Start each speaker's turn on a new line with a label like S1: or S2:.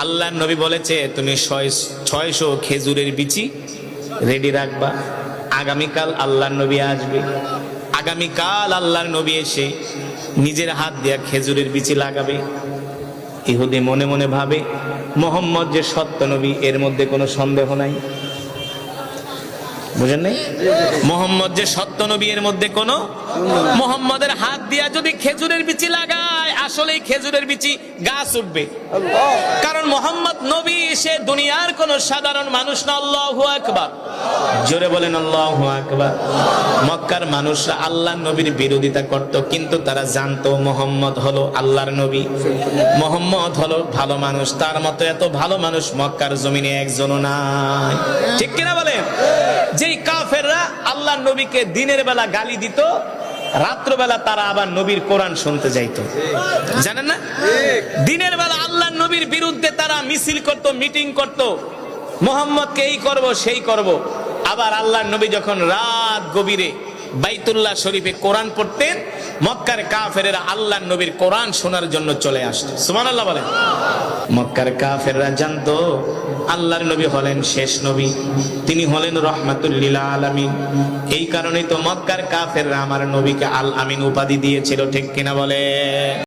S1: আল্লাহর নবী বলেছে তুমি 600 খেজুরের বিচি রেডি রাখবা, আগামীকাল আল্লাহর নবী আসবে। আগামীকাল আল্লাহর নবী এসে নিজের হাত দিয়া খেজুরের বিচি লাগাবে। ইহুদি মনে মনে ভাবে মুহাম্মদ যে সত্য নবী, এর মধ্যে কোনো সন্দেহ নাই। বুঝেন নাই? মুহাম্মদ যে সত্য নবী, এর মধ্যে কোনো, মুহাম্মদের হাত দিয়া যদি খেজুরের বিচি লাগায়, আসলেই খেজুরের বিচি গাছ উঠবে। কারণ মুহাম্মদ নবী, সে দুনিয়ার কোন সাধারণ মানুষ না। আল্লাহু আকবার, জোরে বলেন আল্লাহু আকবার। মক্কার মানুষরা আল্লাহর নবীর বিরোধিতা করত, কিন্তু তারা জানতো মুহাম্মদ হলো আল্লাহর নবী, মুহাম্মদ হলো ভালো মানুষ। তার মতো এত ভালো মানুষ মক্কার জমিনে একজনও নাই। ঠিক কিনা বলেন? যেই কাফেররা আল্লাহর নবীকে দিনের বেলা গালি দিত, রাত্রবেলা তারা আবার নবীর কোরআন শুনতে যাইতো। জানেন না? দিনের বেলা আল্লাহর নবীর বিরুদ্ধে তারা মিছিল করত, মিটিং করত, মুহাম্মদকে এই করব সেই করব। আবার আল্লাহর নবী যখন রাত গভীরে বাইতুল্লাহ শরীফে কোরআন পড়তেন, মক্কার কাফেরেরা আল্লাহর নবীর কোরআন শোনার জন্য চলে আসতো। সুবহানাল্লাহ বলেন। মক্কার কাফেররা জানতো আল্লাহর নবী হলেন শেষ নবী, তিনি হলেন রহমাতুল লিল আলামিন। এই কারণেই তো মক্কার কাফেররা আমার নবীকে আল আমিন উপাধি দিয়েছিল। ঠিক কিনা বলে?